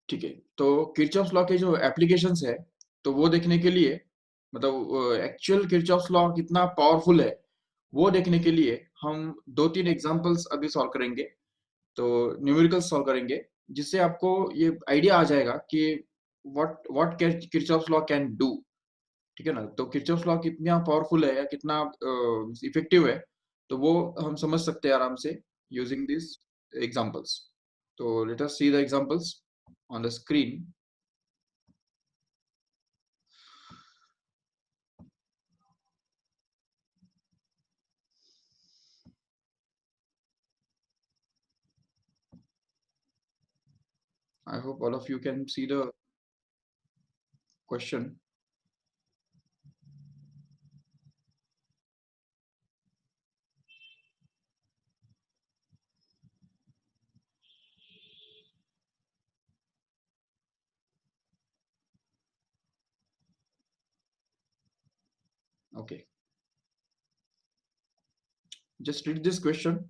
ठीक है, तो किरचॉफ्स लॉ के जो एप्लीकेशंस है, तो वो देखने के लिए, मतलब एक्चुअल किरचॉफ्स लॉ कितना पावरफुल है, वो देखने के लिए हम दो तीन एग्जांपल्स अभी सॉल्व करेंगे। तो न्यूमेरिकल्स सॉल्व करेंगे, जिससे आपको ये आइडिया आ जाएगा कि what what Kirchhoff's law can do. ठीक है ना, तो किरचॉफ्स लॉ कितना पावरफुल है या कितना इफेक्टिव है, तो वो हम समझ सकते हैं आराम से यूजिंग दिस एग्जांपल्स। तो let us see the examples on the screen. I hope all of you can see the question. Okay, just read this question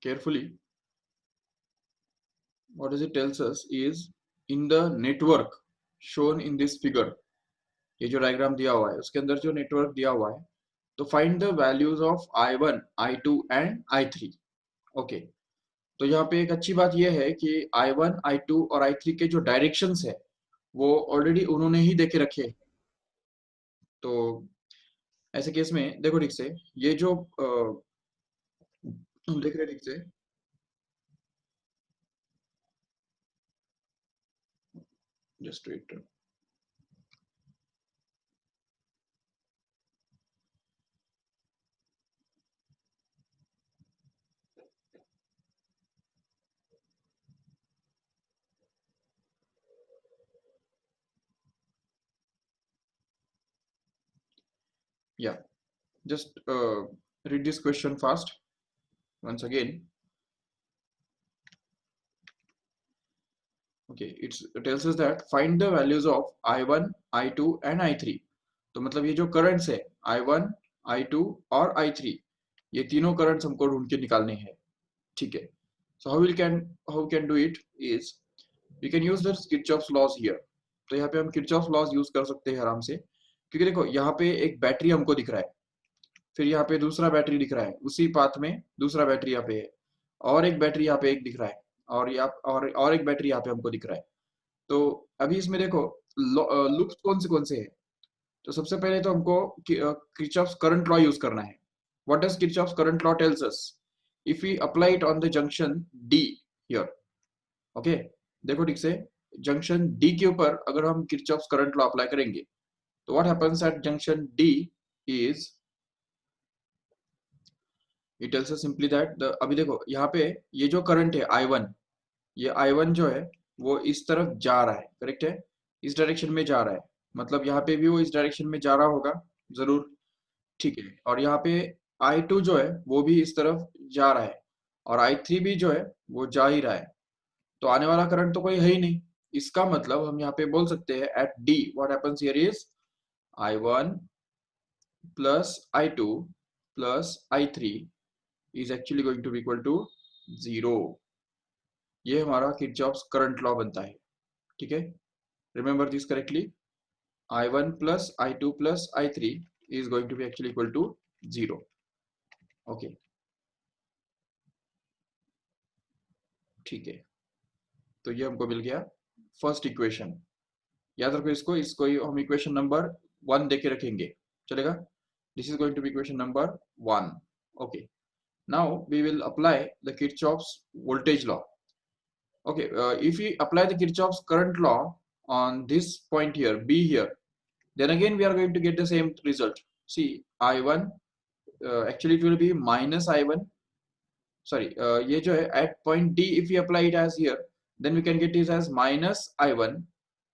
carefully. What does it tells us is, in the network shown in this figure, ये जो diagram दिया हुआ है उसके अंदर जो network दिया हुआ है, तो find the values of I1, I2 and I3। Okay, तो यहाँ पे एक अच्छी बात यह है कि I1, I2 और I3 के जो डायरेक्शंस है वो ऑलरेडी उन्होंने ही देखे रखे हैं। तो ऐसे केस में देखो ठीक से, ये जो हम देख रहे हैं ठीक से, just wait. Yeah, just read this question fast once again. Okay, it tells us that find the values of I1, I2 and I3। तो मतलब ये जो करंट्स है I1, I2 और I3, ये तीनों करंट्स हमको ढूंढ के निकालने हैं। ठीक है, so how we can do it is, we can use the Kirchhoff's laws here। तो यहाँ पे हम Kirchhoff's laws यूज कर सकते हैं आराम से, क्योंकि देखो यहाँ पे एक बैटरी हमको दिख रहा है, फिर यहाँ पे दूसरा बैटरी दिख रहा है, उसी पाथ में दूसरा बैटरी यहाँ पे है, और एक बैटरी यहाँ पे एक दिख रहा है, और और एक बैटरी यहाँ पे हमको दिख रहा है। तो अभी इसमें देखो लूप्स कौन से हैं। तो सबसे पहले तो हमको किरचॉफ्स करंट लॉ यूज करना है। What does Kirchhoff's current law tells us? If we apply it on the junction D here. Okay, देखो ठीक से, जंक्शन डी के ऊपर अगर हम किरचॉफ्स करंट लॉ अप्लाई करेंगे, तो what happens at junction D is, it tells us simply that the, अभी देखो यहाँ पे ये जो करंट है I1, ये I1 जो है वो इस तरफ जा रहा है, करेक्ट है, इस डायरेक्शन में जा रहा है, मतलब यहाँ पे भी वो इस डायरेक्शन में जा रहा होगा जरूर। ठीक है, और यहाँ पे I2 जो है वो भी इस तरफ जा रहा है, और I3 भी जो है वो जा ही रहा है। तो आने वाला करंट तो कोई है ही नहीं। इसका मतलब हम यहाँ पे बोल सकते हैं at D what happens here is I1 plus I2 plus I3 is actually going to be equal to 0। ये हमारा किरचॉफ्स करंट लॉ बनता है। ठीक है, remember this correctly, I1 plus I2 plus I3 is going to be actually equal to 0। Okay, ठीक है, तो ये हमको मिल गया फर्स्ट इक्वेशन। याद रखो इसको, हम इक्वेशन नंबर 1 देके रखेंगे, चलेगा। This is going to be equation number 1। Okay, now we will apply the Kirchhoff's voltage law. Okay, if we apply the Kirchhoff's current law on this point here, B here, then again we are going to get the same result. See, I1, actually it will be minus I1, sorry, ये जो है at point D, if we apply it as here, then we can get it as minus I1,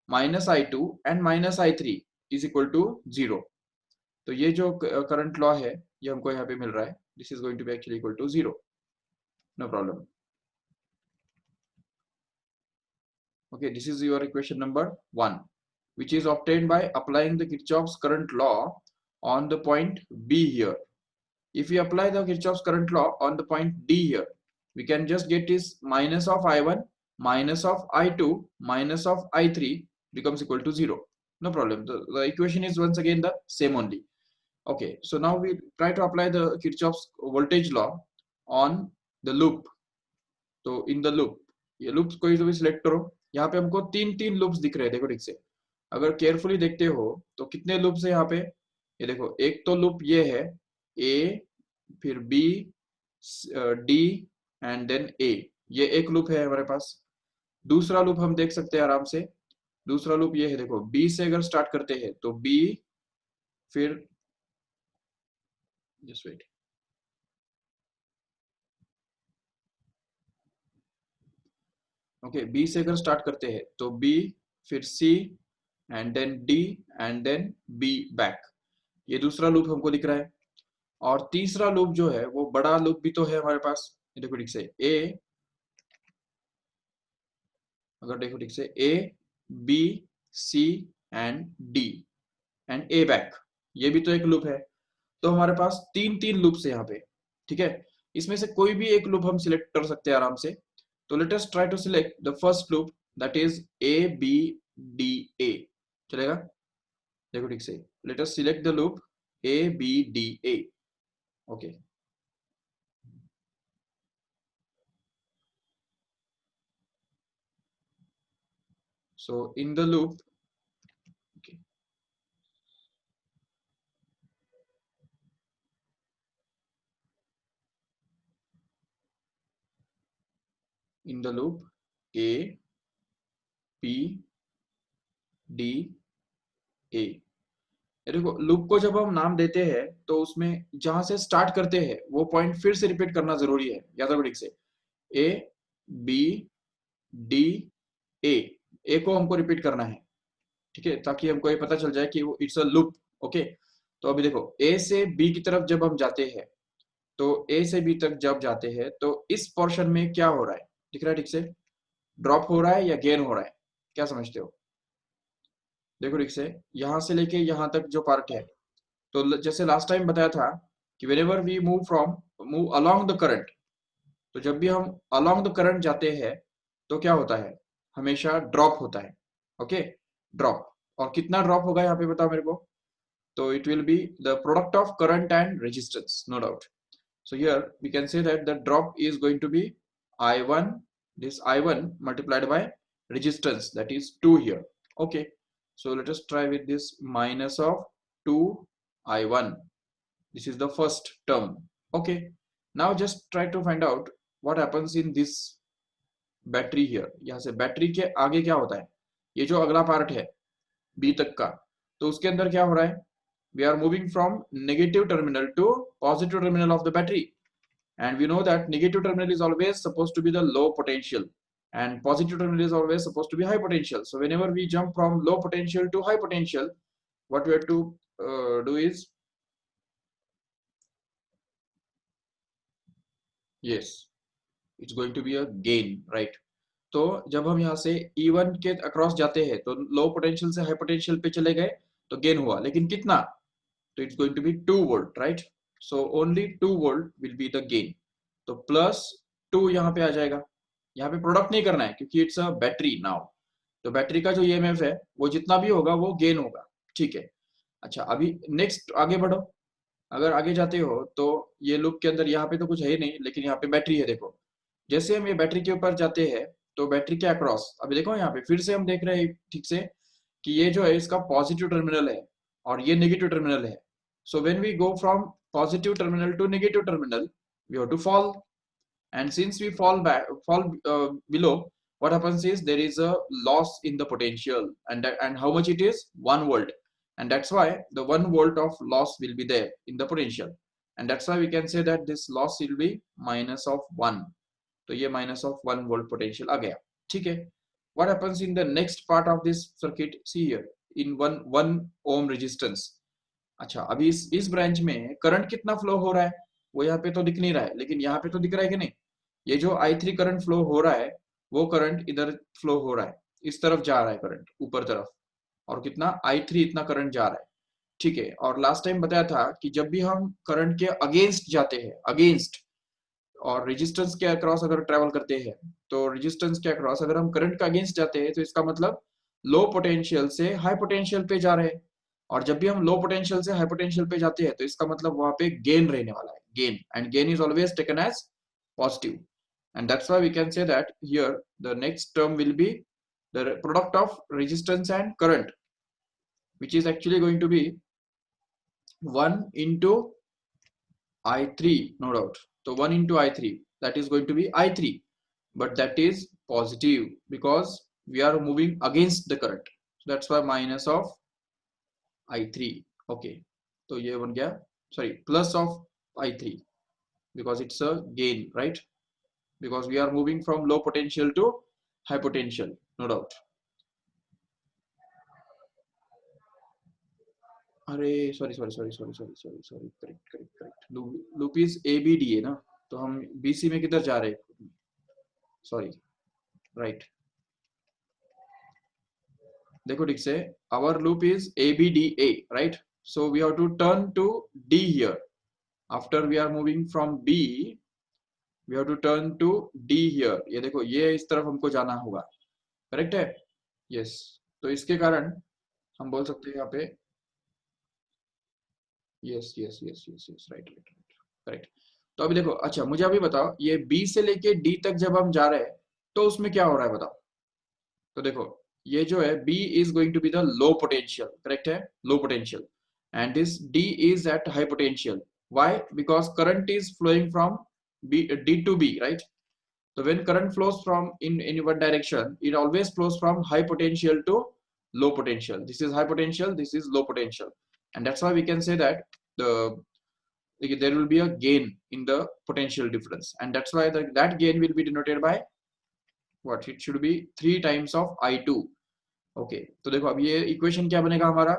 minus I2 and minus I3 is equal to 0। तो ये जो current law है ये हमको यहाँ पे मिल रहा है, this is going to be actually equal to 0, no problem। Okay, this is your equation number 1, which is obtained by applying the Kirchhoff's current law on the point B here. If we apply the Kirchhoff's current law on the point D here, we can just get this minus of I1 minus of I2 minus of I3 becomes equal to 0. No problem. The equation is once again the same only. Okay, so now we try to apply the Kirchhoff's voltage law on the loop. तो in the loop, ये loops कोई तो भी select करो। यहाँ पे हमको तीन तीन लूप्स दिख रहे हैं, देखो ठीक से। अगर केयरफुली देखते हो तो कितने लूप्स है यहाँ पे, ये देखो एक तो लूप ये है ए, फिर बी, डी एंड देन ए, ये एक लूप है हमारे पास। दूसरा लूप हम देख सकते हैं आराम से, दूसरा लूप ये है, देखो बी से अगर स्टार्ट करते हैं तो बी, फिर जस्ट वेट, ओके बी से अगर स्टार्ट करते हैं तो बी, फिर C and then D and then B back, ये दूसरा लूप हमको दिख रहा है। और तीसरा लूप जो है वो बड़ा लूप भी तो है हमारे पास, ये देखो ठीक से ए, अगर देखो ठीक से A, B, C and D and A back, ये भी तो एक लूप है। तो हमारे पास तीन तीन लूप्स है यहाँ पे, ठीक है। इसमें से कोई भी एक लूप हम सिलेक्ट कर सकते हैं आराम से। तो let us try to select the first loop, that is A B D A, चलेगा। देखो ठीक से, let us select the loop A B D A, okay. So in the loop, okay, in the loop A, P, D, A, ये देखो loop को जब हम नाम देते हैं तो उसमें जहां से स्टार्ट करते हैं वो पॉइंट फिर से रिपीट करना जरूरी है, याद रखो ठीक से। ए, बी, डी, ए को हमको रिपीट करना है, ठीक है, ताकि हमको ये पता चल जाए कि वो इट्स अ लूप, ओके। तो अभी देखो ए से बी की तरफ जब हम जाते हैं, तो ए से बी तक जब जाते हैं तो इस पोर्शन में क्या हो रहा है, दिख रहा है ठीक से, ड्रॉप हो रहा है या गेन हो रहा है, क्या समझते हो? देखो ठीक से, यहां से लेके यहां तक जो पार्ट है, तो जैसे लास्ट टाइम बताया था कि whenever we move along the current, तो जब भी हम अलोंग द करंट जाते हैं तो क्या होता है, हमेशा ड्रॉप होता है, ओके, ड्रॉप। और कितना ड्रॉप होगा यहाँ पे बताओ मेरे को, तो it will be the product of current and resistance, no doubt. So here we can say that the drop is going to be I1, this I1 multiplied by resistance, that is 2 here. Okay, so let us try with this minus of 2 I1. This is the first term. Okay, now just try to find out what happens in this battery here. यहाँ से battery के आगे क्या होता है, ये जो अगला पार्ट है B तक का, तो उसके अंदर क्या हो रहा है, we are moving from negative terminal to positive terminal of the battery, and we know that negative terminal is always supposed to be the low potential and positive terminal is always supposed to be high potential. So whenever we jump from low potential to high potential, what we have to do is, yes, it's going to be a gain, right? तो जब हम यहाँ से E1 के across जाते हैं तो low potential से हाई पोटेंशियल पे चले गए तो गेन हुआ, लेकिन कितना, तो it's going to be 2 volt, right. So only 2 volt will be the gain, तो प्लस 2 यहाँ पे आ जाएगा। यहाँ पे प्रोडक्ट नहीं करना है क्योंकि इट्स अ बैटरी नाउ, तो बैटरी का जो ईएमएफ है वो जितना भी होगा वो गेन होगा, ठीक है। अच्छा अभी नेक्स्ट आगे बढ़ो, अगर आगे जाते हो तो ये लूप के अंदर यहाँ पे तो कुछ है ही नहीं, लेकिन यहाँ पे बैटरी है, देखो जैसे हम ये बैटरी के ऊपर जाते हैं तो बैटरी के अक्रॉस, अभी देखो यहाँ पे फिर से हम देख रहे हैं ठीक से कि ये जो है इसका पॉजिटिव टर्मिनल है और ये नेगेटिव टर्मिनल है। So when we go from positive terminal to negative terminal, we have to fall, and since we fall below, what happens is there is a loss in the potential, and how much it is, 1 volt, and that's why the 1 volt of loss will be there in the potential, and that's why we can say that this loss will be minus of 1, तो ये minus of 1 volt potential आ गया, ठीक है। what happens in the next part of this circuit, see here, in 1 ohm resistance, अच्छा अभी इस branch में current कितना फ्लो हो रहा है वो यहाँ पे तो दिख नहीं रहा है, लेकिन यहाँ पे तो दिख रहा है कि नहीं, ये जो I3 करंट फ्लो हो रहा है वो करंट इधर फ्लो हो रहा है, इस तरफ जा रहा है करंट ऊपर तरफ, और कितना I3 इतना करंट जा रहा है, ठीक है। और लास्ट टाइम बताया था कि जब भी हम करंट के अगेंस्ट जाते हैं, अगेंस्ट, और रेजिस्टेंस के अक्रॉस अगर ट्रेवल करते हैं तो रेजिस्टेंस के अक्रॉस अगर हम करंट का अगेंस्ट जाते हैं तो इसका मतलब लो पोटेंशियल से हाई पोटेंशियल पे जा रहे हैं। और जब भी हम लो पोटेंशियल से हाई पोटेंशियल पे जाते हैं तो इसका मतलब वहां पे गेन रहने वाला है, gain, and gain is always taken as positive, and that's why we can say that here the next term will be the product of resistance and current, which is actually going to be 1 into I3, no doubt. So 1 into I3, that is going to be I3, but that is positive because we are moving against the current, so that's why minus of I3. Okay, so ये बन गया, sorry, plus of I3 because it's a gain, right? Because we are moving from low potential to high potential, no doubt. अरे sorry sorry sorry sorry sorry sorry sorry, correct correct correct, loop is A B D है ना, तो हम B C में किधर जा रहे हैं, सॉरी, राइट। देखो ठीक से, our loop is A B D A, right, so we have to turn to D here, after we are moving from B we have to turn to D here, ये देखो ये इस तरफ हमको जाना होगा, करेक्ट है, यस। तो इसके कारण हम बोल सकते हैं यहाँ पे, yes yes yes yes yes, right right right, correct. तो अभी देखो, अच्छा मुझे अभी बताओ, ये बी से लेके डी तक जब हम जा रहे हैं तो उसमें क्या हो रहा है बताओ। तो देखो ये जो है B is going to be the low potential, correct है, low potential, and this D is at high potential. Why? Because current is flowing from B D to B, right. So when current flows from in one direction, it always flows from high potential to low potential. This is high potential, this is low potential, and that's why we can say that the there will be a gain in the potential difference, and that's why that gain will be denoted by what? It should be 3 times of I2. Okay, तो देखो अब ये equation क्या बनेगा हमारा,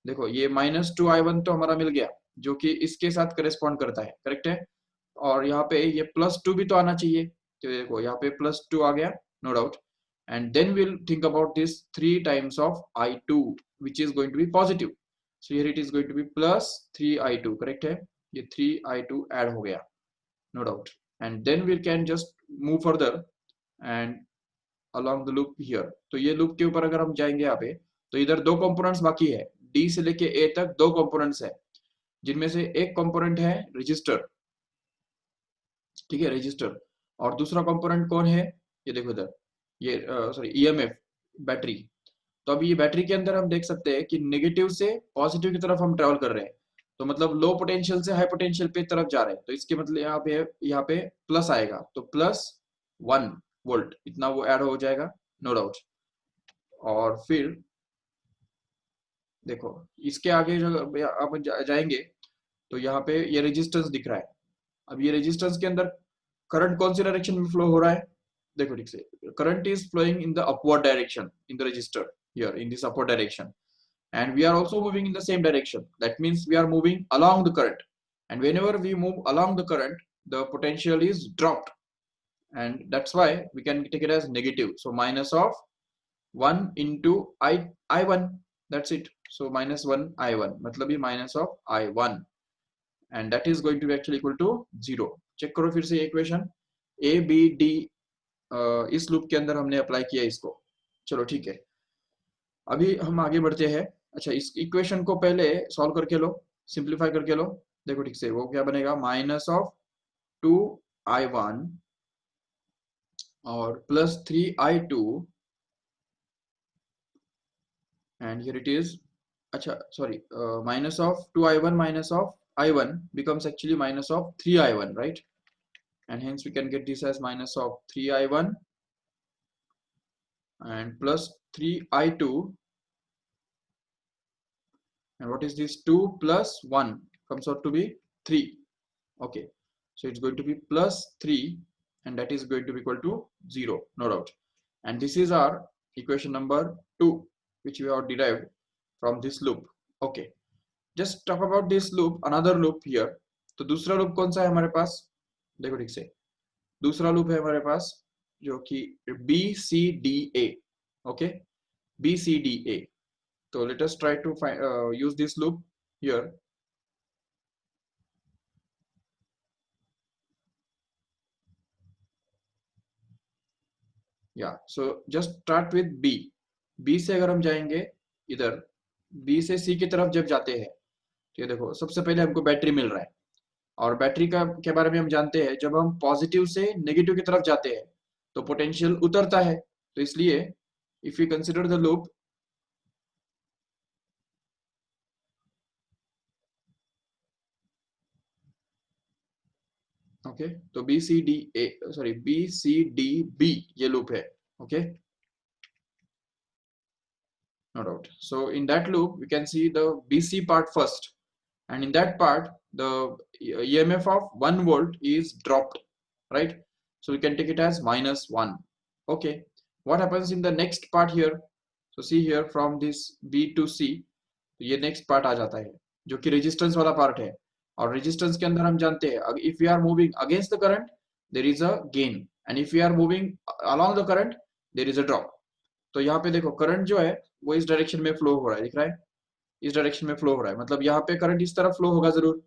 देखो ये -2I1 तो हमारा मिल गया जो कि इसके साथ करेस्पॉन्ड करता है, करेक्ट है, और यहाँ पे ये +2 भी तो आना चाहिए, तो देखो यहाँ पे +2 आ गया, no doubt, and then will think about this 3 times of I2 which is going to be positive, so here it is going to be +3I2, correct है, ये 3I2 ऐड हो गया, no doubt, and then we can just move further and along the loop here। तो ये loop के ऊपर अगर हम जाएंगे यहाँ पे तो इधर दो कंपोनेंट्स बाकी है, डी से लेके ए तक दो कंपोनेंट्स है, जिनमें से एक कंपोनेंट है रजिस्टर, ठीक है, रजिस्टर, और दूसरा कंपोनेंट कौन है, ये देखो इधर, ये सॉरी ईएमएफ, बैटरी। तो अभी ये बैटरी के अंदर हम देख सकते हैं कि नेगेटिव से पॉजिटिव की तरफ हम ट्रेवल कर रहे हैं, तो मतलब लो पोटेंशियल से हाई पोटेंशियल पे तरफ जा रहे हैं, तो इसके मतलब यहाँ पे प्लस आएगा, तो +1 वोल्ट इतना वो ऐड हो जाएगा, नो डाउट। और फिर देखो इसके आगे जो अब जाएंगे तो यहाँ पे ये रेजिस्टेंस दिख रहा है। अब ये रेजिस्टेंस के अंदर करंट कौन सी डायरेक्शन में फ्लो हो रहा है, देखो ठीक से, current is flowing in the upward direction in the resistor, here in this upward direction, and we are also moving in the same direction, that means we are moving along the current, and whenever we move along the current the potential is dropped, and that's why we can take it as negative, so minus of 1 into I1, that's it, so -1 I1 मतलब ये minus of I1, and that is going to be actually equal to 0। Check करो फिर से ये equation, ए B D इस loop के अंदर हमने अप्लाई किया इसको, चलो ठीक है, अभी हम आगे बढ़ते हैं। अच्छा इस इक्वेशन को पहले सॉल्व करके लो, सिंप्लीफाई करके लो, देखो ठीक से वो क्या बनेगा, -2I1 और +3I2, and here it is, अच्छा sorry, minus of 2I1 minus of I1 becomes actually minus of 3I1, right, and hence we can get this as minus of 3I1 and plus 3I2, and what is this, 2 plus 1 comes out to be 3, okay, so it's going to be +3, and that is going to be equal to 0, no doubt, and this is our equation number 2 which we have derived from this loop। okay, just talk about this loop, another loop here। तो दूसरा loop कौन सा है हमारे पास, देखो ठीक से, दूसरा लूप है हमारे पास जो कि BCDA, ओके, BCDA। तो let us try to use this loop here। या so just start with B. B से अगर हम जाएंगे इधर, बी से सी की तरफ जब जाते हैं तो ये देखो सबसे पहले हमको बैटरी मिल रहा है, और बैटरी का के बारे में हम जानते हैं जब हम पॉजिटिव से नेगेटिव की तरफ जाते हैं तो पोटेंशियल उतरता है। तो इसलिए if you consider the loop, okay, तो B C D A, sorry B C D B ये लूप है। Okay, no doubt. So in that loop we can see the BC part first, and in that part the EMF of 1 volt is dropped, right? So we can take it as -1. Okay, what happens in the next part here? So see here from this B to C, तो ये next part आ जाता है जो कि resistance वाला part है, और resistance के अंदर हम जानते हैं if we are moving against the current there is a gain, and if we are moving along the current there is a drop. तो यहाँ पे देखो करंट जो है वो इस डायरेक्शन में फ्लो हो रहा है, दिख रहा है, इस डायरेक्शन में फ्लो हो रहा है, मतलब यहाँ पे करंट इस तरफ फ्लो होगा जरूर,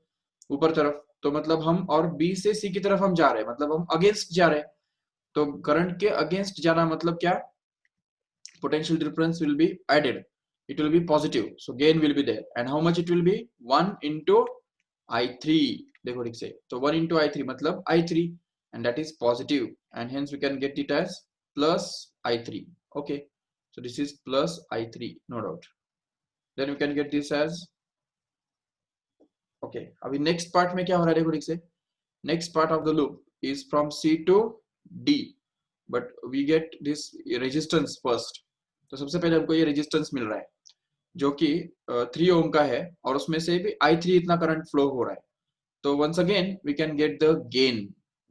ऊपर तरफ, तो मतलब हम और बी से सी की तरफ हम जा रहे हैं, मतलब हम अगेंस्ट जा रहे हैं। तो करंट के अगेंस्ट जाना मतलब क्या, potential difference will be added, it will be positive, so gain will be there, and how much it will be, 1 into I3, देखो ठीक से, तो 1 into I3 मतलब I3, and that is positive, and hence we can get it as plus I3. Okay, so this is plus I3, no doubt. Then we can get this as, okay, अभी next part में क्या हो रहा है देखो ठीक से, next part of the loop is from C to D, but we get this resistance first. तो सबसे पहले हमको ये रेजिस्टेंस मिल रहा है जो कि 3 ओम का है, और उसमें से भी I3 इतना करंट फ्लो हो रहा है। तो once again we can get the gain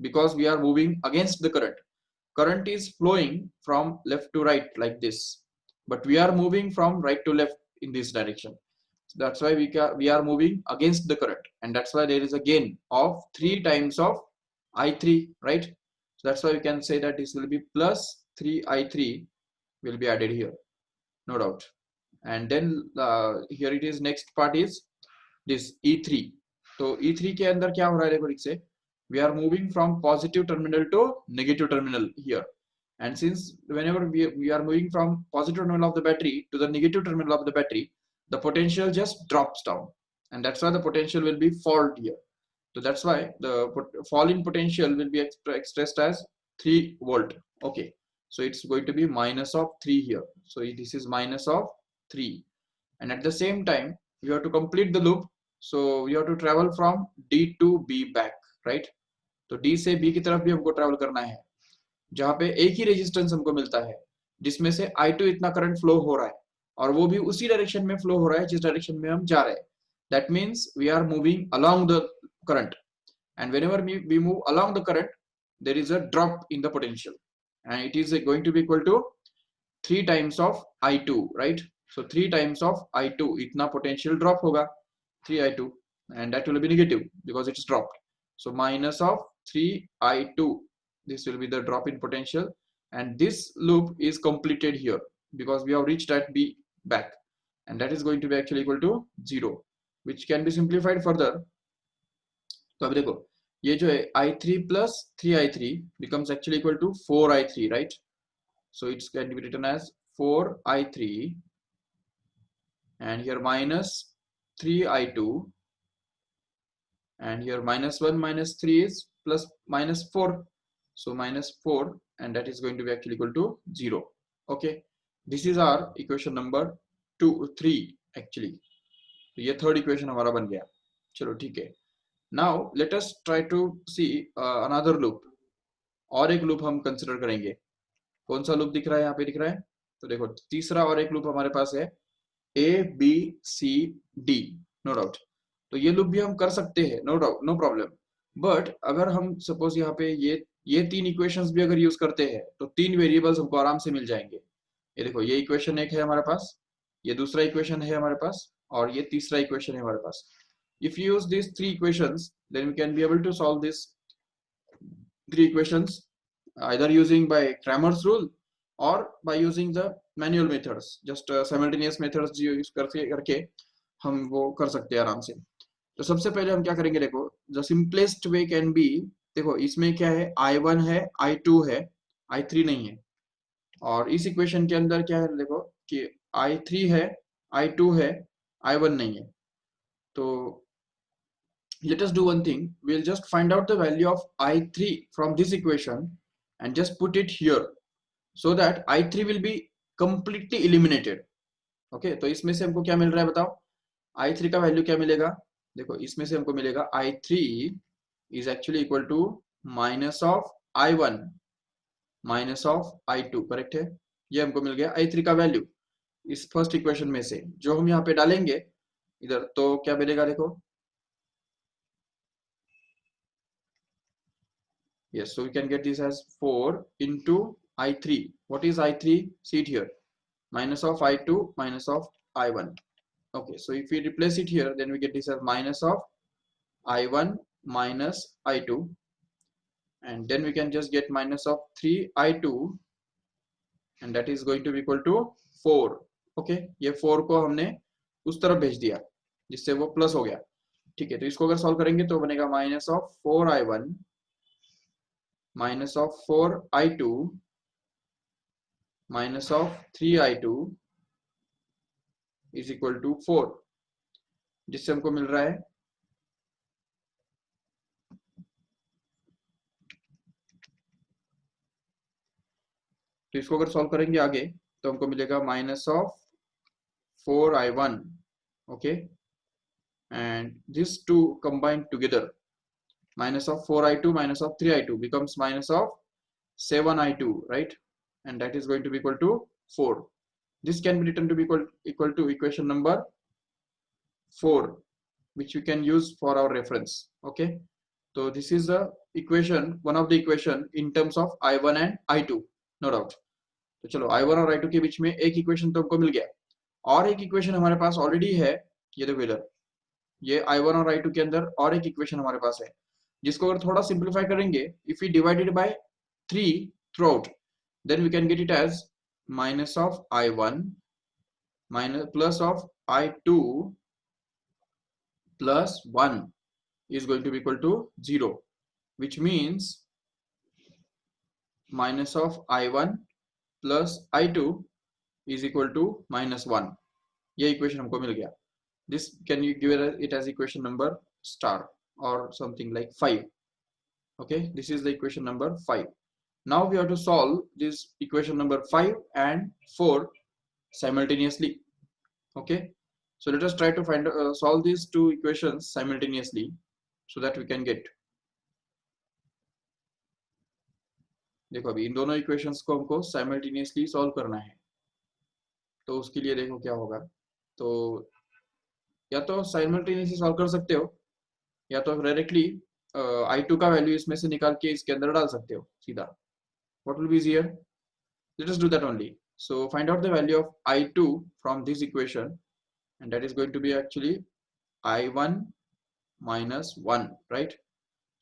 because we are moving against the current. Current is flowing from left to right like this, but we are moving from right to left in this direction. So that's why we are moving against the current, and that's why there is a gain of 3 times of I3, right? So that's why we can say that this will be plus 3I3 will be added here, no doubt. And then here it is, next part is this E3. तो E3 के अंदर क्या हो रहा है देखो ठीक से, we are moving from positive terminal to negative terminal here, and since whenever we are moving from positive terminal of the battery to the negative terminal of the battery, the potential just drops down, and that's why the potential will be fault here. So that's why the fall in potential will be expressed as 3 volt. Okay, so it's going to be minus of 3 here, so this is minus of 3, and at the same time you have to complete the loop, so you have to travel from D to B back, right? तो D से B की तरफ भी हमको travel करना है, जहां पे एक ही रेजिस्टेंस हमको मिलता है जिसमें से I2 इतना करंट फ्लो हो रहा है, और वो भी उसी डायरेक्शन में फ्लो हो रहा है जिस डायरेक्शन में हम जा रहे हैं। That means we are moving along the current, and whenever we move along the current there is a drop in the potential, and it is going to be equal to 3 times of I2, right? So 3 times of I2 itna potential drop hoga, 3I2, and that will be negative because it's dropped. So minus of 3I2, this will be the drop in potential, and this loop is completed here because we have reached at B back, and that is going to be actually equal to 0, which can be simplified further. तो अब देखो ये जो है I3 plus 3I3 becomes actually equal to 4I3, right? So it's can be written as 4I3, and here minus 3I2, and here minus 1 minus 3 is plus minus 4, so minus 4, and that is going to be actually equal to 0. Okay, this is our equation number 3 actually. तो ये third equation हमारा बन गया। चलो ठीक है, now let us try to see another loop, और एक लूप हम कंसिडर करेंगे। कौन सा लूप दिख रहा है यहाँ पे, दिख रहा है, तो देखो तीसरा और एक लूप हमारे पास है A B C D, no doubt. तो ये लूप भी हम कर सकते हैं, no doubt, no problem, but अगर हम सपोज यहाँ पे ये 3 इक्वेशंस भी अगर यूज करते हैं तो 3 वेरिएबल्स हमको आराम से मिल जाएंगे। ये देखो ये इक्वेशन एक है हमारे पास, ये दूसरा इक्वेशन है हमारे पास, और ये तीसरा इक्वेशन है हमारे पास। If you use these 3 equations, then we can be able to solve this 3 equations either using by Cramer's rule or by using the manual methods, just simultaneous methods use करके हम वो कर सकते हैं आराम से। तो सबसे पहले हम क्या करेंगे, देखो the simplest way can be, देखो इसमें क्या है, I1 है, I2 है, I3 नहीं है। और इस इक्वेशन के अंदर क्या है देखो कि I3 है, I2 है, I1 नहीं है। तो let us do one thing, we'll just find out the value of I3 from this equation and just put it here so that I3 will be completely eliminated. Okay तो इसमें से हमको क्या मिल रहा है बताओ, I3 का वैल्यू क्या मिलेगा, देखो इसमें से हमको मिलेगा I3 is actually equal to minus of I1 minus of I2, correct है। ये हमको मिल गया I3 का वैल्यू इस फर्स्ट इक्वेशन में से, जो हम यहाँ पे डालेंगे इधर तो क्या मिलेगा देखो, yes, so we can get this as 4 into I3. What is I3? See it here, minus of I2 minus of I1. Okay, so if we replace it here, then we get this as minus of I1 minus I2, and then we can just get minus of 3I2, and that is going to be equal to 4. Okay, ये 4 को हमने उस तरफ भेज दिया जिससे वो plus हो गया। ठीक है, तो इसको अगर सॉल्व करेंगे तो बनेगा minus of 4I1 minus of 4I2 minus of 3I2 is equal to 4, जिससे हमको मिल रहा है तो इसको अगर सॉल्व करेंगे आगे तो हमको मिलेगा minus of 4I1, okay, and this two combined together minus of 4I2 minus of 3I2 becomes minus of 7I2, right, and that is going to be equal to 4. This can be written to be equal to equation number 4, which we can use for our reference. Okay, so this is the equation, one of the equation in terms of I1 and I2, no doubt. तो चलो I1 और I2 के बीच में एक equation तो हमको मिल गया, और एक इक्वेशन हमारे पास ऑलरेडी है, ये देखो इधर, ये I1 और I2 के अंदर और एक इक्वेशन हमारे पास है, जिसको अगर थोड़ा सिंप्लीफाई करेंगे, if we divided by 3 throughout, then we can get it as minus of I1 minus plus of I2 plus 1 is going to be equal to 0, which means minus of I1 plus I2 is equal to minus 1. ये equation हमको मिल गया. This can you give it as equation number star or something like 5. Okay, this is the equation number 5. Now we have to solve this equation number 5 and 4 simultaneously. Okay, so let us try to find solve these two equations simultaneously so that we can get. देखो अभी इन दोनों equations को हमको simultaneously solve करना है, तो उसके लिए देखो क्या होगा, तो या तो साइमल्टेनियसली सॉल्व कर सकते हो या तो डायरेक्टली I2 का वैल्यू इसमें से निकाल के इसके अंदर डाल सकते हो सीधा. What will be easier, let us do that only. So find out the value of I2 from this equation, and that is going to be actually I1 minus 1, right?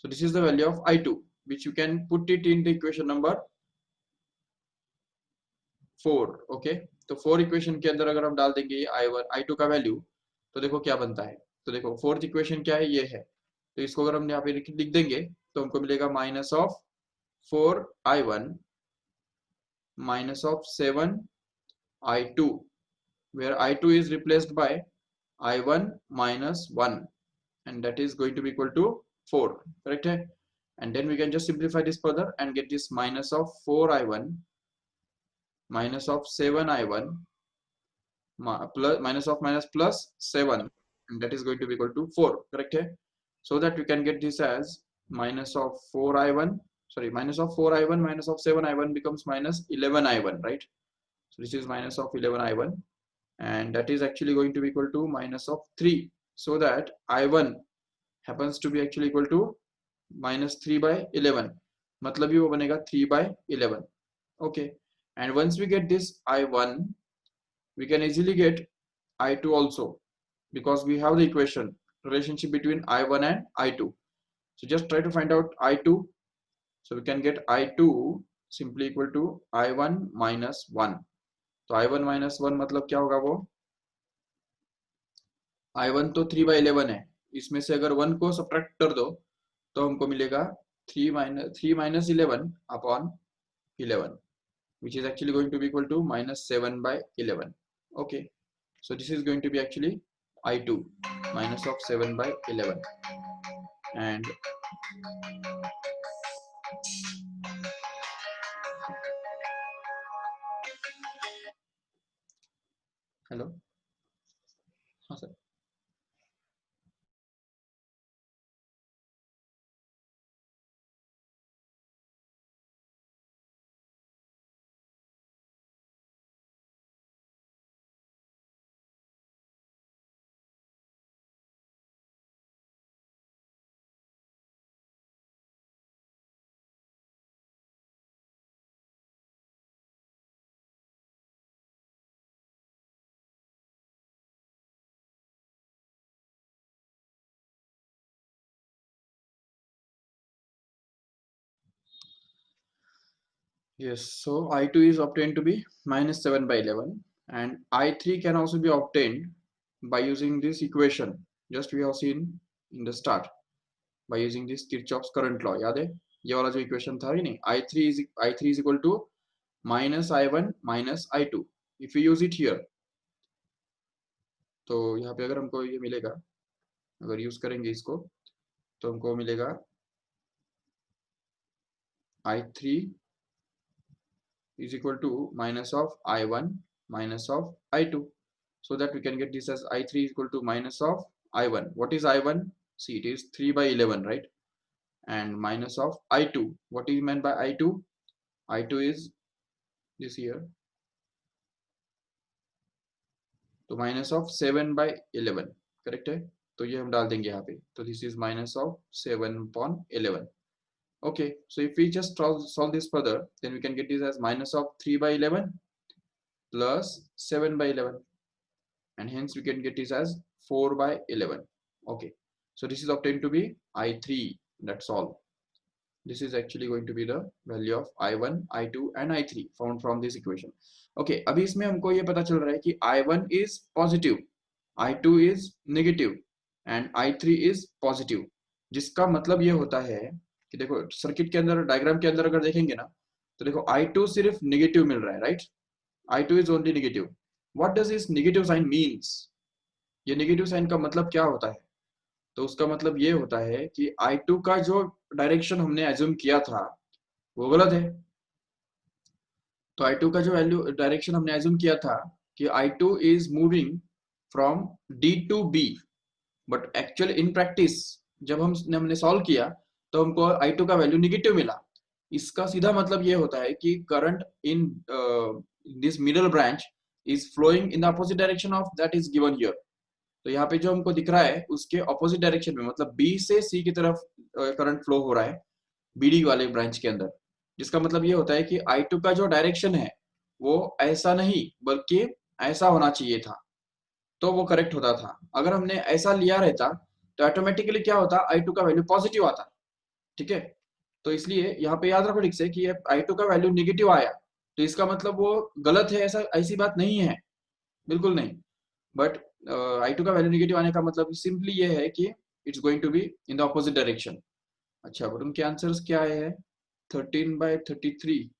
So this is the value of I2, which you can put it in the equation number 4. okay, तो 4 equation के अंदर अगर हम डाल देंगे I1 I2 का value, तो देखो क्या बनता है. तो देखो फोर्थ इक्वेशन क्या है, ये है, तो इसको अगर हम यहाँ पे लिख देंगे तो हमको मिलेगा minus of 4I1 minus of 7I2, where I2 is replaced by I1 minus 1, and that is going to be equal to 4, correct है. And then we can just simplify this further and get this minus of 4I1 minus of 7I1 plus minus of minus plus 7, and that is going to be equal to 4, correct है. So that we can get this as minus of 4I1, sorry, minus of 4I1 minus of 7I1 becomes minus 11I1, right? So this is minus of 11I1, and that is actually going to be equal to minus of 3, so that I1 happens to be actually equal to minus 3 by 11, मतलब ये वो बनेगा 3 by 11. okay, and once we get this I1, we can easily get I2 also, because we have the equation relationship between I1 and I2. So just try to find out I2. So we can get I2 simply equal to I1 minus 1. तो I1 minus 1 मतलब क्या होगा, वो I1 तो 3 by 11 है, इसमें से अगर 1 को सब्ट्रैक्ट कर दो तो हमको मिलेगा 3 minus 11 upon 11, which is actually going to be equal to minus 7 by 11. Okay, so this is going to be actually I2 minus of 7 by 11. And hello, हाँ sir. Yes, so I2 is obtained to be minus 7 by 11, and I3 can also be obtained by using this equation just we have seen in the start, by using this Kirchhoff's current law. याद है ये वाला जो equation था ही नहीं, I3 is equal to minus I1 minus I2. If we use it here, तो यहाँ पे अगर हमको ये मिलेगा, अगर यूज करेंगे इसको, तो हमको मिलेगा I3 is equal to minus of I1 minus of I2, so that we can get this as I3 is equal to minus of I1. What is I1? See, it is 3 by 11, right? And minus of I2. What is meant by I2? I2 is this here. तो minus of 7 by 11, correct है. तो ये हम डाल देंगे यहाँ पे. तो this is minus of 7/11. Okay, so if we just solve this further, then we can get this as minus of 3 by 11 plus 7 by 11, and hence we can get this as 4 by 11. Okay, so this is obtained to be I3. That's all. This is actually going to be the value of I1, I2 and I3 found from this equation. Okay, अभी इसमें हमको ये पता चल रहा है कि I1 is positive, I2 is negative and I3 is positive, जिसका मतलब ये होता है कि देखो सर्किट के अंदर, डायग्राम के अंदर अगर देखेंगे ना, तो देखो I2 सिर्फ नेगेटिव मिल रहा है, right. I2 is only negative. What does this negative sign means? ये नेगेटिव साइन का मतलब क्या होता है? तो उसका मतलब ये होता है कि I2 का जो डायरेक्शन हमने एज्यूम किया था वो गलत है. तो I2 का जो वैल्यू डायरेक्शन हमने एज्यूम किया था कि I2 is moving from D to B, but actual in practice जब हमने सॉल्व किया तो हमको I2 का वैल्यू निगेटिव मिला. इसका सीधा मतलब ये होता है कि current in this middle branch is flowing in the opposite direction of that is given here. तो यहाँ पे जो हमको दिख रहा है उसके ऑपोजिट डायरेक्शन में, मतलब बी से सी की तरफ करंट फ्लो हो रहा है बीडी वाले ब्रांच के अंदर, जिसका मतलब ये होता है कि I2 का जो डायरेक्शन है वो ऐसा नहीं बल्कि ऐसा होना चाहिए था, तो वो करेक्ट होता था. अगर हमने ऐसा लिया रहता तो ऑटोमेटिकली क्या होता, I2 का वैल्यू पॉजिटिव आता. ठीक है, तो इसलिए यहाँ पे याद रखो ठीक से कि I2 का वैल्यू निगेटिव आया तो इसका मतलब वो गलत है, ऐसा ऐसी बात नहीं है, बिल्कुल नहीं. बट I2 का वैल्यू नेगेटिव आने का मतलब सिंपली ये है कि it's going to be in the opposite direction. अच्छा, बट उनके आंसर्स क्या आए हैं? 13/33.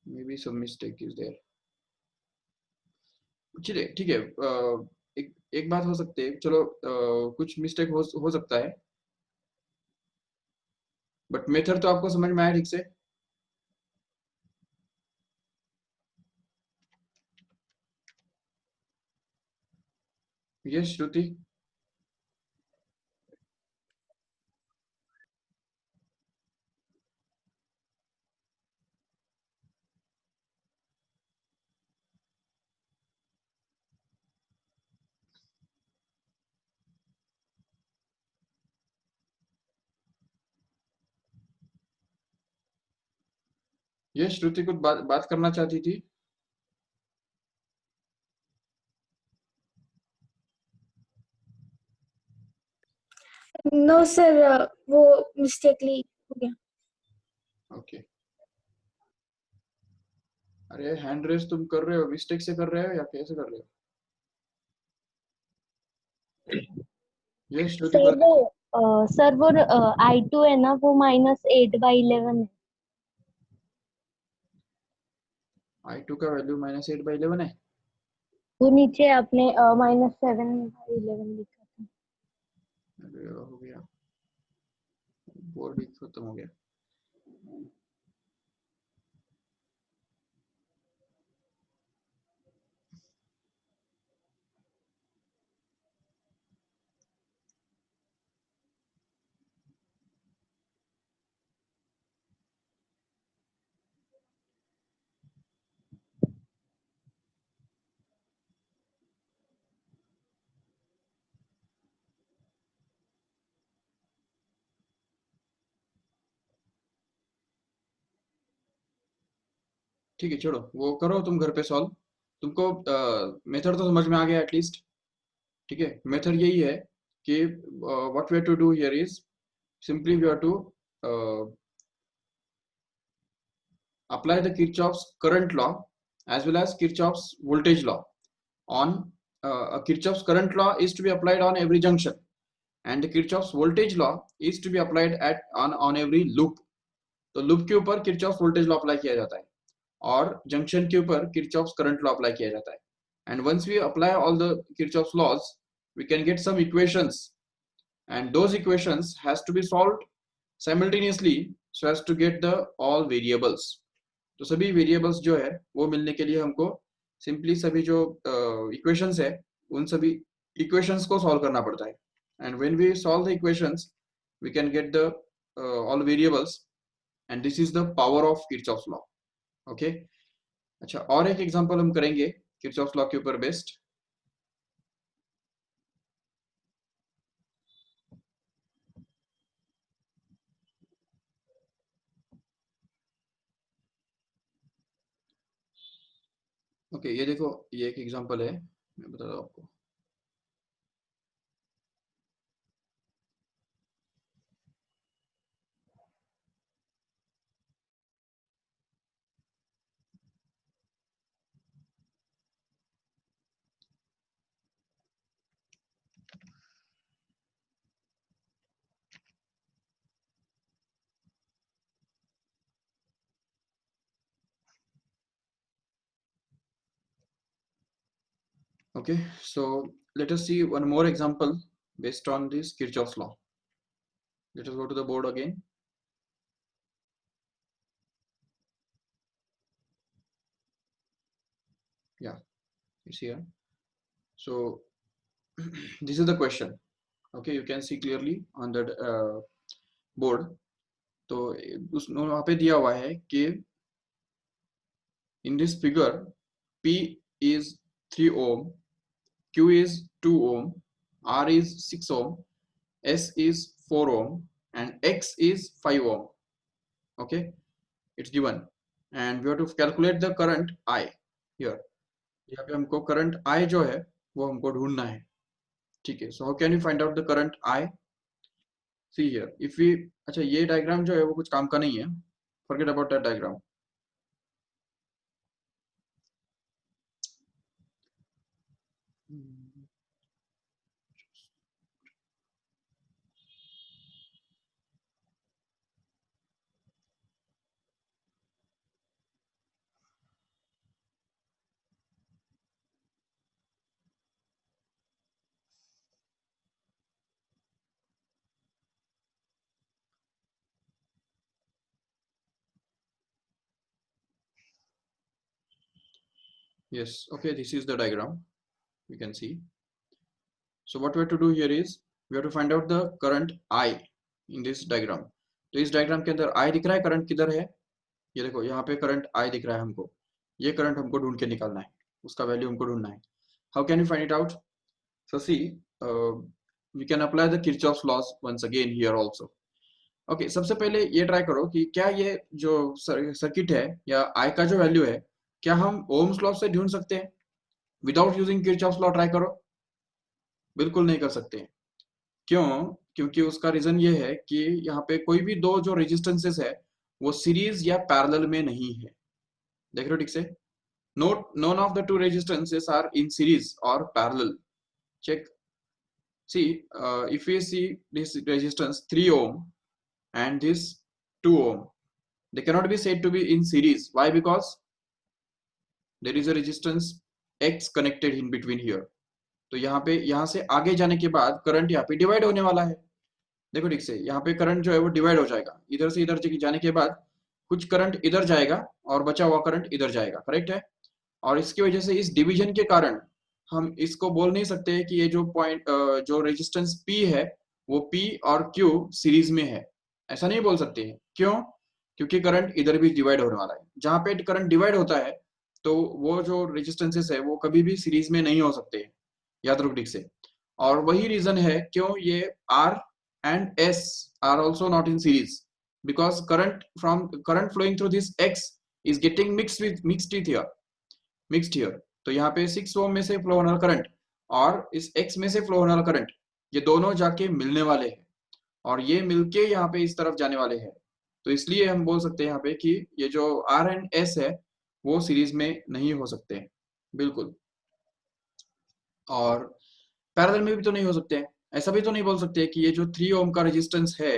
Maybe some mistake is there. चलिए ठीक है, एक बात हो सकती है, चलो कुछ मिस्टेक हो सकता है, बट मेथड तो आपको समझ में आया ठीक से. यस श्रुति. यस श्रुति कुछ बात करना चाहती थी. नो सर, वो मिस्टेकली हो गया. ओके. अरे हैंड रेस तुम कर रहे हो, मिस्टेक से कर रहे हो या कैसे कर रहे हो? यस श्रुति सर बोल। वो I2 है ना, वो -8/11 है। I2 का वैल्यू -8/11 है। वो नीचे आपने -7/11 लिखा था। अरे हो गया, बोर्ड ही खत्म हो गया। ठीक है छोड़ो, वो करो तुम घर पे सॉल्व। तुमको मेथड तो समझ में आ गया एटलीस्ट। ठीक है, मेथड यही है कि what we have to do here is simply we have to apply the Kirchhoff's current law as well as Kirchhoff's voltage law on Kirchhoff's current law is to be applied on every junction, and the Kirchhoff's voltage law is to be applied at on every loop. तो loop के ऊपर Kirchhoff's voltage law apply किया जाता है और junction के ऊपर Kirchhoff's current law apply किया जाता है. And once we apply all the Kirchhoff's laws, we can get some equations, and those equations has to be solved simultaneously so as to get the all variables. तो सभी variables जो है वो मिलने के लिए हमको सिंपली सभी जो इक्वेशंस है उन सभी इक्वेशंस को सॉल्व करना पड़ता है. And when we solve the equations we can get the all variables, and this is the power of Kirchhoff's law. Okay, अच्छा और एक एग्जांपल हम करेंगे किरचॉफ्स लॉ के ऊपर बेस्ड. ओके ये देखो, ये एक एग्जांपल है, मैं बता दूं आपको. Okay, so let us see one more example based on this Kirchhoff's law. Let us go to the board again. Yeah, it's here. So this is the question. Okay, you can see clearly on the board. तो उस वहाँ पे दिया हुआ है कि in this figure P is 3 ohm, Q is 2 ohm, R is 6 ohm, S is 4 ohm, and X is 5 ohm. Okay, it's given, and we have to calculate the current I here. यहाँ पे हमको current I जो है वो हमको ढूंढना है. ठीक है, so how can you find out the current I? See here, if we, अच्छा ये डायग्राम जो है वो कुछ काम का नहीं है, forget about that diagram. Yes, okay, this is the diagram, you can see. So what we have to do here is we have to find out the current I in this diagram. तो इस diagram के अंदर I दिख रहा है, current किधर है, ये देखो यहाँ पे करंट I दिख रहा है हमको, ये करंट हमको ढूंढ के निकालना है, उसका वैल्यू हमको ढूंढना है. How can you find it out? So see, we can apply the Kirchhoff's laws once again here also. Okay, सबसे पहले ये ट्राई करो कि क्या ये जो सर्किट है या I का जो वैल्यू है क्या हम ओम्स लॉ से ढूंढ सकते हैं without using Kirchhoff's law? Try करो. बिल्कुल नहीं कर सकते हैं. क्यों? क्योंकि उसका रीजन ये है कि यहाँ पे कोई भी दो जो रेजिस्टेंसेस है वो सीरीज या पैरेलल में नहीं है. देख रहे हो ठीक से? Note, none of the two resistances are in series और parallel. Check. see, if we see this resistance 3 ohm and this 2 ohm, they cannot be said to be in series. Why? Because there is a resistance X connected in between here. तो यहाँ पे, यहाँ से आगे जाने के बाद current यहाँ पे डिवाइड होने वाला है। देखो ठीक से, यहाँ पे करंट जो है वो डिवाइड हो जाएगा, इधर से इधर जाने के बाद कुछ करंट इधर जाएगा और बचा हुआ करंट इधर जाएगा, करेक्ट है। और इसकी वजह से इस डिवीजन के कारण हम इसको बोल नहीं सकते कि ये जो पॉइंट, जो रेजिस्टेंस P है वो P और Q सीरीज में है, ऐसा नहीं बोल सकते हैं। क्यों? क्योंकि करंट इधर भी डिवाइड होने वाला है। जहां पे करंट डिवाइड होता है तो वो जो रेजिस्टेंसेस है वो कभी भी सीरीज में नहीं हो सकते, याद रखो ठीक से। और वही रीजन है क्यों ये R and S are also not in series, because current flowing through this X is getting mixed here। तो यहाँ पे 6 ओम में से फ्लो होने वाला करंट और इस X में से फ्लो होने वाला करंट, ये दोनों जाके मिलने वाले हैं और ये मिलके यहाँ पे इस तरफ जाने वाले हैं। तो इसलिए हम बोल सकते हैं यहाँ पे कि ये जो R एंड S है वो सीरीज में नहीं हो सकते हैं, बिल्कुल। और पैरेलल में भी तो नहीं हो सकते हैं। ऐसा भी तो नहीं बोल सकते कि ये जो 3 ओम का रेजिस्टेंस है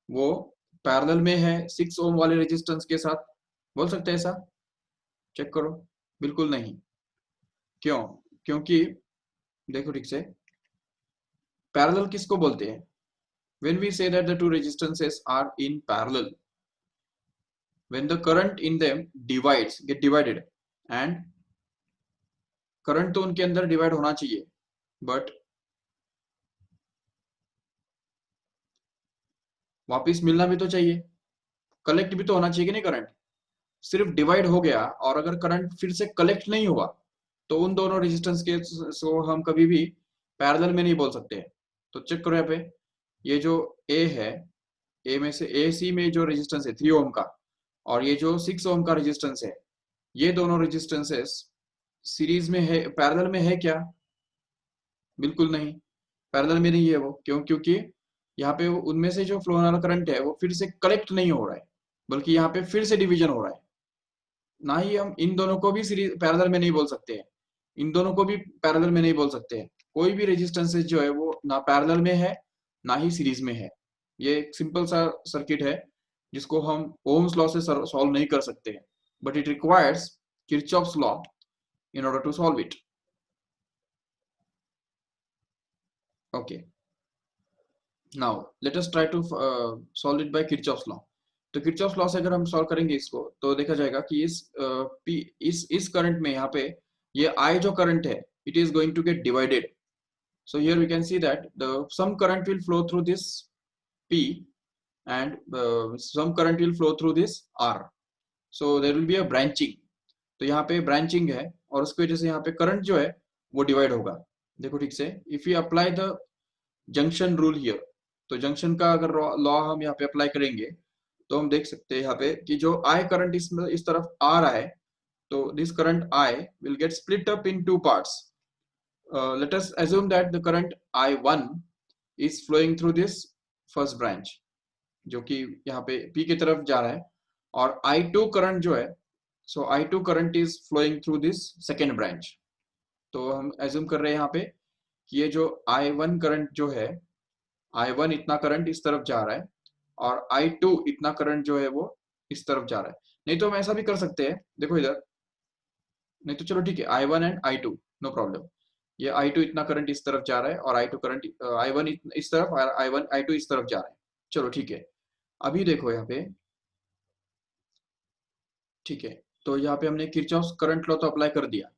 वो पैरेलल में है 6 ओम वाले रेजिस्टेंस के साथ, बोल सकते हैं ऐसा? चेक करो, बिल्कुल नहीं। क्यों? क्योंकि देखो ठीक से, पैरेलल किसको बोलते हैं? when we say that the two resistances are in parallel, when the current in them get divided, and current तो उनके अंदर डिवाइड होना चाहिए, बट वापस मिलना भी तो चाहिए, कलेक्ट भी तो होना चाहिए कि नहीं। करंट सिर्फ डिवाइड हो गया और अगर करंट फिर से कलेक्ट नहीं हुआ तो उन दोनों रेजिस्टेंस के सो हम कभी भी पैरेलल में नहीं बोल सकते। तो चेक करो यहाँ पे, ये जो ए है, ए में से ए सी में जो रेजिस्टेंस है 3 ओम का और ये जो 6 ओम का रेजिस्टेंस है, ये दोनों रेजिस्टेंसेस सीरीज में है, पैरेलल में है क्या? बिल्कुल नहीं, पैरेलल में नहीं है वो। क्यों? क्योंकि यहाँ पे उनमें से जो फ्लो होने वाला करंट है वो फिर से कलेक्ट नहीं हो रहा है, बल्कि यहाँ पे फिर से डिवीजन हो रहा है। ना ही हम इन दोनों को भी सीरीज पैरेलल में नहीं बोल सकते हैं, इन दोनों को भी पैरेलल में नहीं बोल सकते हैं। कोई भी रेजिस्टेंसेस जो है वो ना पैरेलल में है ना ही सीरीज में है। ये एक सिंपल सा सर्किट है जिसको हम ओम्स लॉ से सॉल्व नहीं कर सकते हैं, but it requires Kirchhoff's law in order to solve it. Okay, now let us try to solve it by Kirchhoff's law. तो किरचॉफ लॉ से अगर हम सॉल्व करेंगे इसको तो देखा जाएगा कि इस करंट में यहाँ पे ये I जो करंट है it is going to get divided. So here we can see that some current will flow through this P and some current will flow through this R. So there will be a branching. तो यहाँ पे branching है और उसकी वजह से यहाँ पे करंट जो है वो डिवाइड होगा। देखो ठीक से, if you apply the junction rule here, तो जंक्शन का अगर लॉ हम यहाँ पे अप्लाई करेंगे तो हम देख सकते हैं यहाँ पे कि जो आई करंट इस तरफ आ रहा है, तो this current I will get split up in two parts. Let us assume that the current I1 is flowing through this first branch, जो कि यहाँ पे P की तरफ जा रहा है, और I2 करंट जो है, so I2 current is flowing through this second branch. तो हम एज्यूम कर रहे हैं यहाँ पे कि ये जो I1 करंट जो है, I1 इतना करंट इस तरफ जा रहा है और I2 इतना करंट जो है वो इस तरफ जा रहा है। नहीं तो हम ऐसा भी कर सकते हैं, देखो इधर, नहीं तो चलो ठीक है, I1 and I2 no problem. ये I2 इतना करंट इस तरफ जा रहा है और I2 करंट I1 इस तरफ और I2 इस तरफ जा रहा है। चलो ठीक है, अभी देखो यहाँ पे, ठीक है, तो यहाँ पे हमने किरचॉफ करंट लॉ तो अप्लाई कर दिया।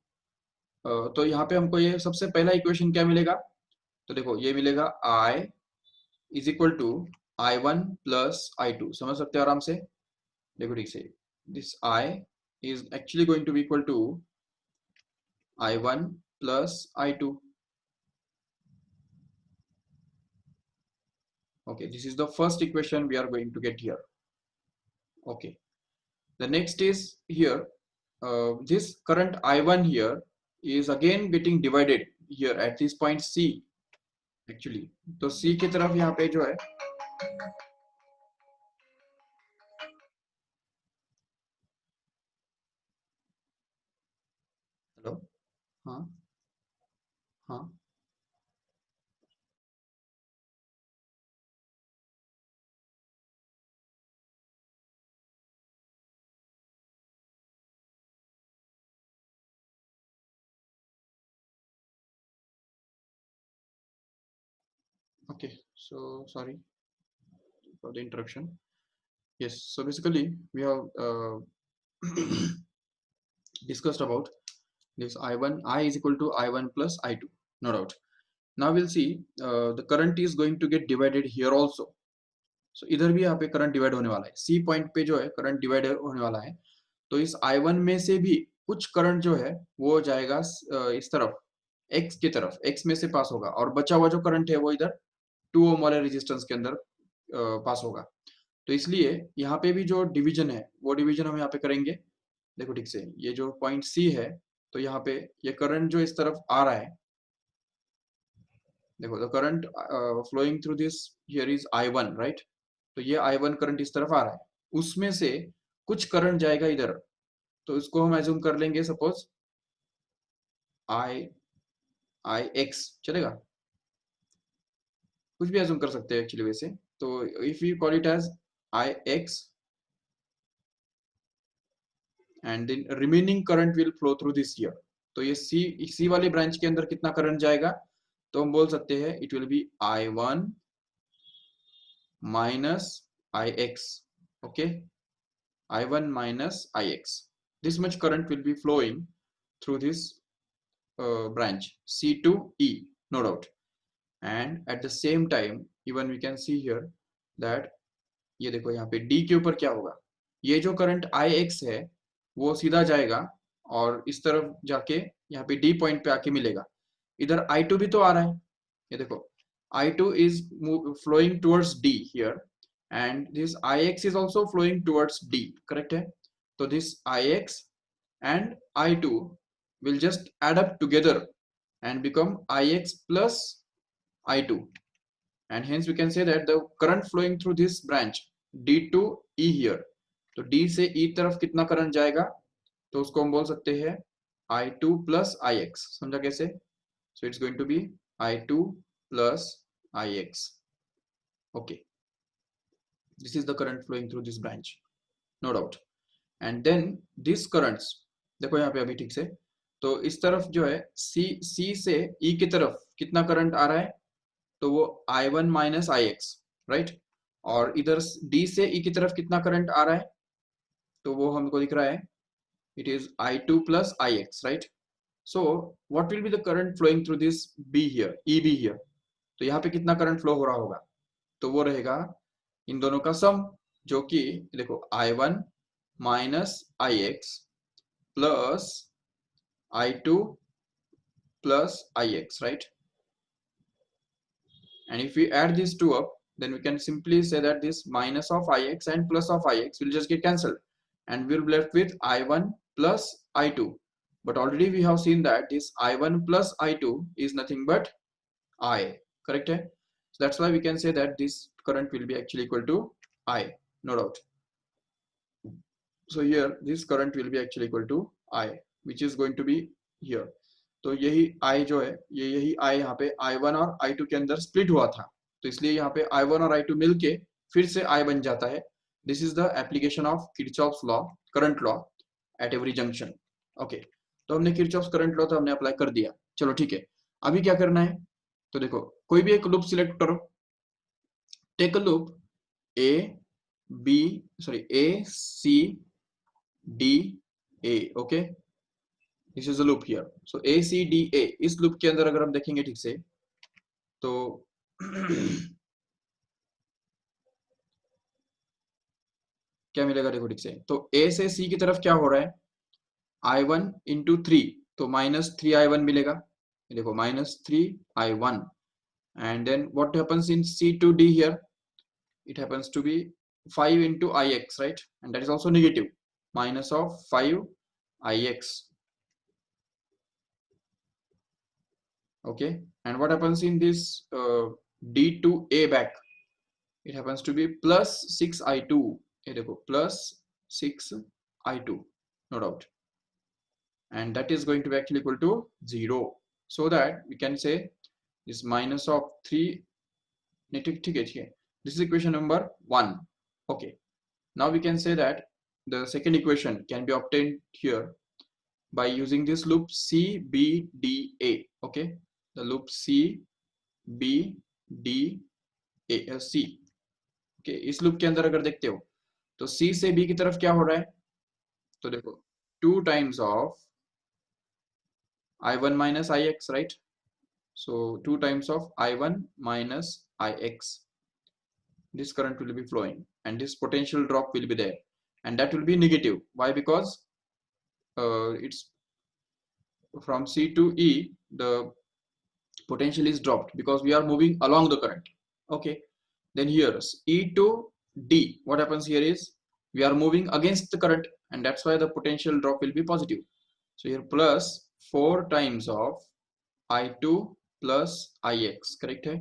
तो यहाँ पे हमको ये सबसे पहला इक्वेशन क्या मिलेगा? तो देखो ये मिलेगा I is equal to I1 plus I2, समझ सकते हो आराम से। देखो ठीक से, this I is actually going to be equal to I1 plus I2. Okay, this is the first equation we are going to get here. Okay, the next is here, this current I1 here is again getting divided here at this point C actually। तो C की तरफ यहाँ पे जो है, hello, हाँ हाँ Okay, so sorry for the interruption. Yes, so basically we have discussed about this I1, I is equal to I1 plus I2, no doubt. Now we'll see the current is going to get divided here also. So इधर भी यहाँ पे current divide होने वाला है, C point पे जो है करंट डिवाइड होने वाला है. तो इस I1 में से भी कुछ करंट जो है वो जाएगा इस तरफ X की तरफ, X में से पास होगा, और बचा हुआ जो करंट है वो इधर 2 ओम वाले रेजिस्टेंस के अंदर पास होगा. तो इसलिए यहाँ पे भी जो डिवीजन है वो डिवीजन हम यहाँ पे करेंगे. देखो ठीक से, ये जो पॉइंट सी है, तो यहाँ पे ये करंट जो इस तरफ आ रहा है, देखो the current flowing through this here is I1, right. तो ये I1 करंट इस तरफ आ रहा है, उसमें से कुछ करंट जाएगा इधर. तो इसको हम एज्यूम कर लेंगे सपोज आई एक्स, चलेगा, कुछ भी एज्यूम कर सकते हैं एक्चुअली वैसे. तो if you call it as I X and then remaining current will flow through this here. तो ये सी वाले ब्रांच के अंदर कितना करंट जाएगा, तो हम बोल सकते हैं it will B I1 minus Ix. Okay, I1 minus Ix. This much current will be flowing through this branch C to E, no doubt. And at the same time, even we can see here that ये देखो यहाँ पे D के ऊपर क्या होगा, ये जो करंट Ix है वो सीधा जाएगा और इस तरफ जाके यहाँ पे D पॉइंट पे आके मिलेगा. इधर I2 भी तो आ रहा है, ये देखो I2 is flowing towards D here, and this Ix is also flowing towards D, correct है. तो this Ix and I2 will just add up together and become Ix plus I2, and hence we can say that the current flowing through this branch D to E here. तो D से E तरफ कितना current जाएगा, तो उसको हम बोल सकते हैं I2 plus Ix. समझा कैसे? So it's going to be I2 plus Ix. Okay, this is the current flowing through this branch, no doubt. And then these currents, देखो यहाँ पे अभी ठीक से, तो इस तरफ जो है C से E की तरफ कितना करंट आ रहा है, तो वो I1 minus Ix, राइट. और इधर D से E की तरफ कितना करंट आ रहा है, तो वो हमको दिख रहा है it is I2 plus Ix, right. So what will be the current flowing through this B here, EB here. तो यहाँ पे कितना करंट फ्लो हो रहा होगा, तो वो रहेगा इन दोनों का सम, जो कि देखो I1 minus Ix plus I2 plus Ix, right. And if we add these two up, then we can simply say that this minus of Ix and plus of Ix will just get cancelled, and we'll be left with I1 plus I2. But already we have seen that this I1 plus I2 is nothing but I, correct? So that's why we can say that this current will be actually equal to I, no doubt. So here this current will be actually equal to I, which is going to be here. तो यही I जो है, ये यही I यहाँ पे I1 और I2 के अंदर स्प्लिट हुआ था, तो इसलिए यहाँ पे I1 और I2 मिलके फिर से I बन जाता है. This is the application of Kirchhoff's law, current law at every junction. Okay, तो हमने किरचॉफ्स करंट लॉ तो हमने अप्लाई कर दिया. चलो ठीक है, अभी क्या करना है, तो देखो कोई भी एक लूप सिलेक्ट करो. Take a loop A C D A. Okay, this is a loop here. So ACDA, इस लूप के अंदर अगर हम देखेंगे ठीक से, तो क्या मिलेगा, देखो ठीक से, तो A से C की तरफ क्या हो रहा है, I1 इंटू 3, तो -3I1 मिलेगा. देखो -3I1. and then what happens in C to D here, it happens to be 5 into Ix, right, and that is also negative, minus of 5 Ix. Okay, and what happens in this D to A back, it happens to be plus 6I2. ये देखो plus 6I2, no doubt, and that is going to be actually equal to 0. So that we can say this minus of 3, this is equation number 1. Okay, now we can say that the second equation can be obtained here by using this loop CBDA. Okay, the loop CBDA. D A C. Okay, इस loop के अंदर अगर देखते हो तो सी से B की तरफ क्या हो रहा है, तो देखो 2 times of I1 minus Ix, right? So 2 times of I1 minus Ix, this current will be flowing and this potential drop will be there, and that will be negative. Why? Because it's from C to E, the potential is dropped because we are moving along the current. Okay, then here E to D, what happens here is we are moving against the current, and that's why the potential drop will be positive. So here plus 4 times of I2 plus Ix, correct hai?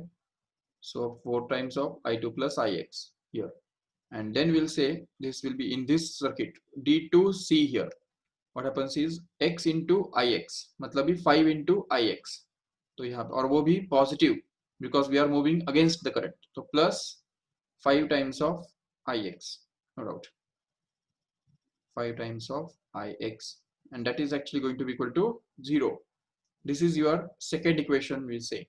So 4 times of I2 plus Ix here, and then we'll say this will be in this circuit D2C here. What happens is x into Ix, मतलब भी 5 into Ix, तो यहाँ और वो भी positive because we are moving against the current, तो plus 5 times of Ix, no doubt 5 times of Ix, and that is actually going to be equal to 0. This is your second equation, we'll say.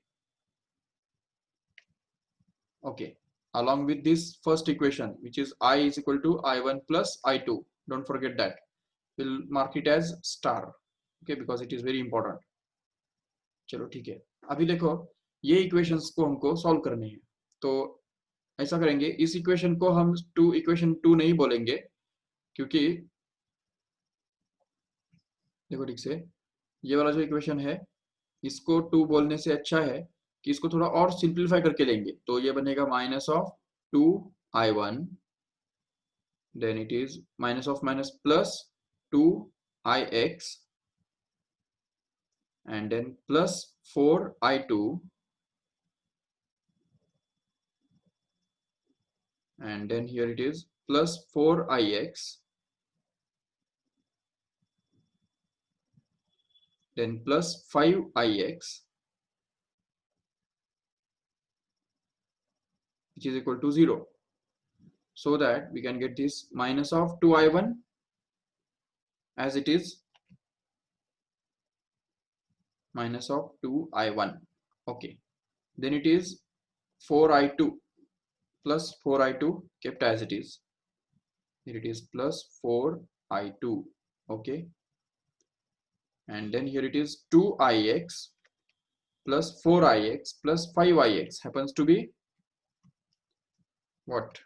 Okay, along with this first equation, which is I is equal to I1 plus I2, don't forget that. We'll mark it as star, okay, because it is very important. चलो ठीक है, अभी देखो ये equations को हमको solve करने हैं, तो ऐसा करेंगे, इस इक्वेशन को हम इक्वेशन 2 नहीं बोलेंगे, क्योंकि देखो ठीक से ये वाला जो इक्वेशन है इसको 2 बोलने से अच्छा है कि इसको थोड़ा और सिंप्लीफाई करके लेंगे, तो ये बनेगा minus of 2I1, then it is minus of minus plus 2Ix, and then plus 4I2, and then here it is plus 4Ix, then plus 5Ix, which is equal to 0, so that we can get this minus of 2I1 as it is minus of 2I1. Okay, then it is 4I2 plus 4I2 kept as it is. Here it is plus 4I2. Okay, and then here it is 2Ix plus 4Ix plus 5Ix happens to be what?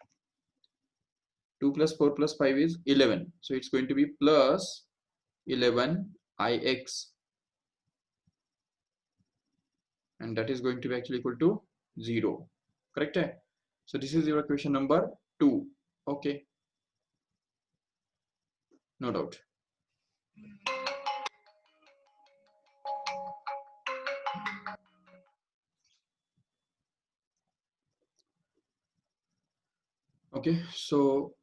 2 plus 4 plus 5 is 11. So it's going to be plus 11Ix, and that is going to be actually equal to 0. Correct? So this is your equation number 2. Okay, no doubt. Okay, so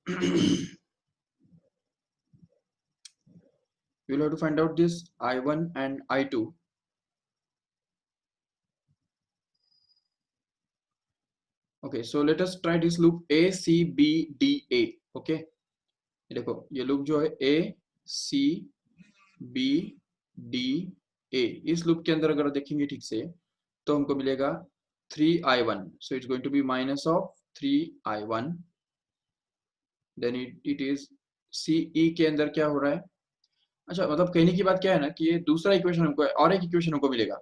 you'll have to find out this I1 and I2. Okay, so let us try this loop A C B D A. Okay, ये देखो ये loop जो है A C B D A, इस loop के अंदर अगर देखेंगे ठीक से तो हमको मिलेगा 3I1, so it's going to be minus of 3I1, then it is CE के अंदर क्या हो रहा है, अच्छा मतलब कहने की बात क्या है ना कि ये दूसरा इक्वेशन हमको और एक इक्वेशन हमको मिलेगा,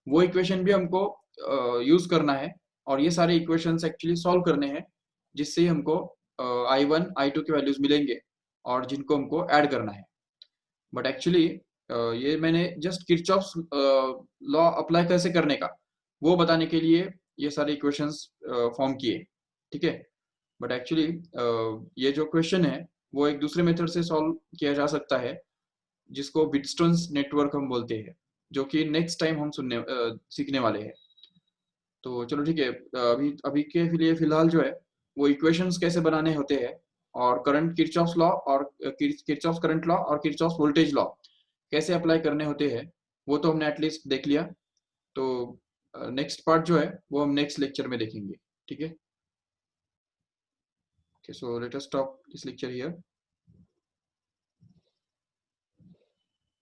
वो इक्वेशन भी हमको यूज करना है, और ये सारे इक्वेशंस एक्चुअली सॉल्व करने हैं, जिससे हमको I1 I2 के वैल्यूज मिलेंगे और जिनको हमको ऐड करना है। बट एक्चुअली ये मैंने जस्ट किरचॉफ्स लॉ अप्लाई कैसे करने का वो बताने के लिए ये सारे इक्वेशंस फॉर्म किए, ठीक है। बट एक्चुअली ये जो क्वेश्चन है वो एक दूसरे मेथड से सॉल्व किया जा सकता है, जिसको व्हिटस्टोन्स नेटवर्क हम बोलते हैं, जो कि नेक्स्ट टाइम हम सीखने वाले हैं। तो चलो ठीक है, अभी अभी के लिए फिलहाल जो है वो इक्वेशंस कैसे बनाने होते हैं और करंट किरचॉफ्स लॉ और किरचॉफ्स करंट लॉ और किरचॉफ्स वोल्टेज लॉ कैसे अप्लाई करने होते हैं वो तो हमने एटलीस्ट देख लिया। तो नेक्स्ट पार्ट जो है वो हम नेक्स्ट लेक्चर में देखेंगे, ठीक है। Okay, so let us stop this lecture here.